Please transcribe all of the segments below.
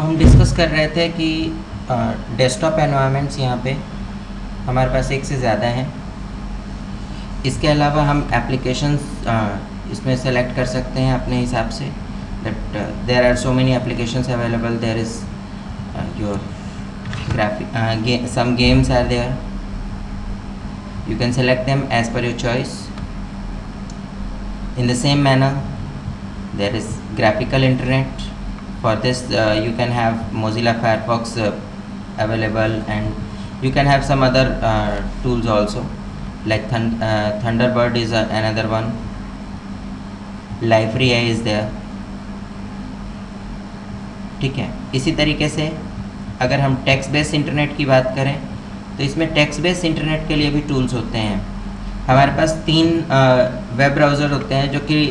हम डिस्कस कर रहे थे कि डेस्कटॉप एनवायरनमेंट्स यहाँ पे हमारे पास एक से ज़्यादा हैं। इसके अलावा हम एप्लीकेशंस इसमें सेलेक्ट कर सकते हैं अपने हिसाब से। That there are so many applications available. There is your graphic some games are there. You can select them as per your choice. In the same manner, there is graphical internet. For this you can have Mozilla Firefox available, and you can have some other tools also, like Thunderbird is another one. Library is there. ठीक है। इसी तरीके से अगर हम text based internet की बात करें तो इसमें टेक्स्ट बेस्ड इंटरनेट के लिए भी टूल्स होते हैं। हमारे पास 3 वेब ब्राउज़र होते हैं जो कि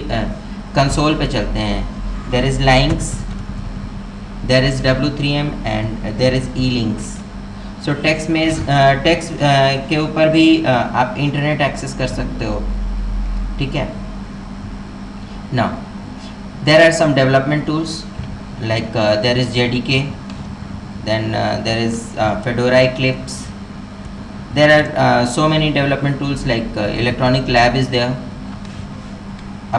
कंसोल पे चलते हैं। There is Lynx, there is W3M and there is E-लिंक्स। सो टेक्स्ट के ऊपर भी आप इंटरनेट एक्सेस कर सकते हो। ठीक है। Now there are some development tools like there is JDK, then there is Fedora Eclipse. There are so many development tools like Electronic Lab is there.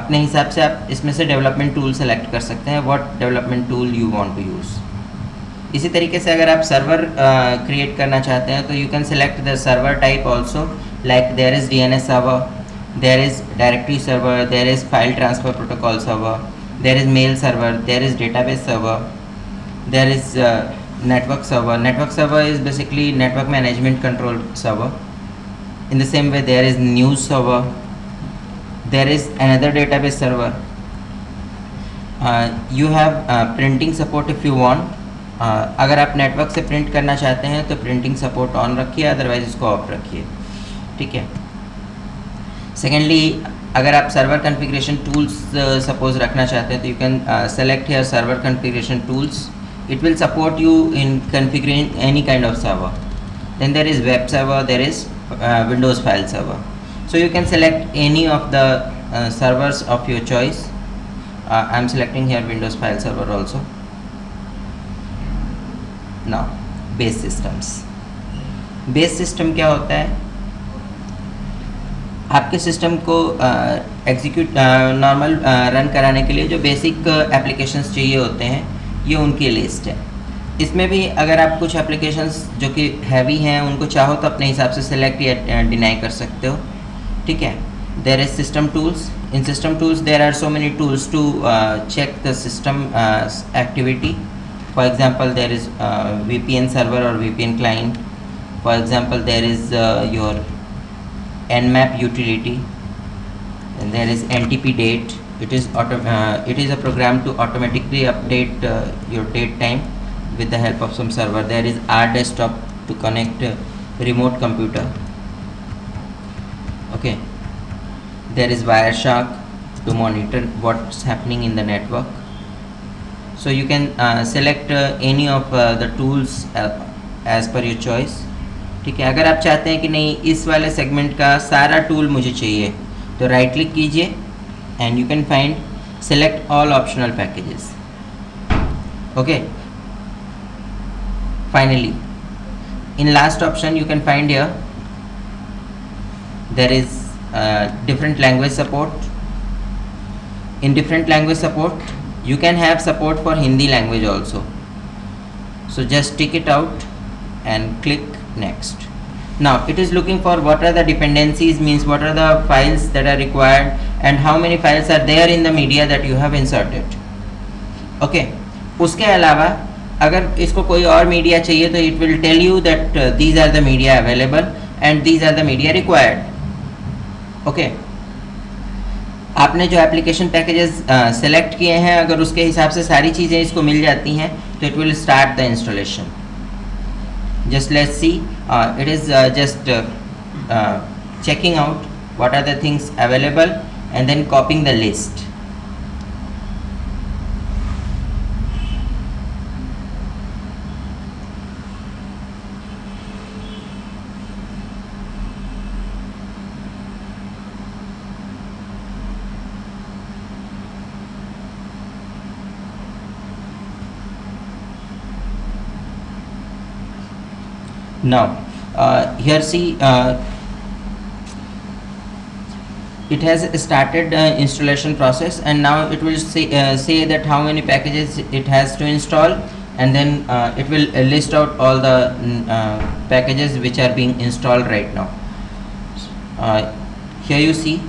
अपने हिसाब से आप इसमें से डेवलपमेंट टूल सेलेक्ट कर सकते हैं, what development tool you want to use. इसी तरीके से अगर आप सर्वर क्रिएट करना चाहते हैं तो you can select the server type also, like there is DNS server, there is directory server, there is file transfer protocol server, there is mail server, there is database server, there is network server. Network server is basically network management control server. In the same way, there is news server, there is another database server. You have printing support if you want. अगर आप network से print करना चाहते हैं तो printing support on रखिए, otherwise इसको of रखिए। ठीक है। सेकेंडली, अगर आप सर्वर कॉन्फ़िगरेशन टूल्स सपोज रखना चाहते हैं तो you can select here server configuration tools. It will support you in configuring any kind of server. Then there is web server, there is Windows file server. So you can select any of the servers of your choice. I am selecting here Windows file server also. Now base systems. Base system क्या होता है? आपके system को execute normal run कराने के लिए जो basic applications चाहिए होते हैं, ये उनकी लिस्ट है. इसमें भी अगर आप कुछ एप्लीकेशंस जो कि हैवी हैं उनको चाहो तो अपने हिसाब से सेलेक्ट या डिनाई कर सकते हो. ठीक है. There is system tools. In system tools there are so many tools to check the system activity. For example there is VPN server और VPN client. For example there is your Nmap utility, and there is NTP date. It is a program to automatically update your date time with the help of some server. There is RDesktop to connect remote computer. Okay. There is Wireshark to monitor what's happening in the network. So you can select any of the tools as per your choice. ठीक है. अगर आप चाहते हैं कि नहीं इस वाले सेगमेंट का सारा टूल मुझे चाहिए तो राइट क्लिक कीजिए and you can find select all optional packages. Okay. Finally in last option you can find here there is different language support. In different language support you can have support for Hindi language also. So just tick it out and click next. Now it is looking for what are the dependencies, means what are the files that are required and how many files are there in the media that you have inserted. Okay. उसके अलावा अगर इसको कोई और media चाहिए तो it will tell you that these are the media available and these are the media required. Okay. आपने जो एप्लीकेशन पैकेजेस सेलेक्ट किए हैं अगर उसके हिसाब से सारी चीज़ें इसको मिल जाती हैं तो it will start the installation. Just let's see. It is just checking out what are the things available and then copying the list. Now here see, it has started installation process, and now it will say that how many packages it has to install, and then it will list out all the packages which are being installed right now. Here you see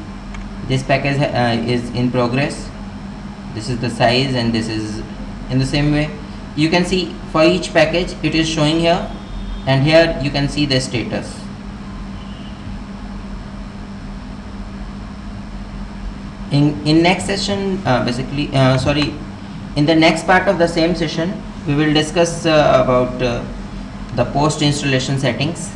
this package is in progress. This is the size, and this is in the same way. You can see for each package it is showing here, and here you can see the status. In next session, basically sorry, in the next part of the same session we will discuss about the post installation settings.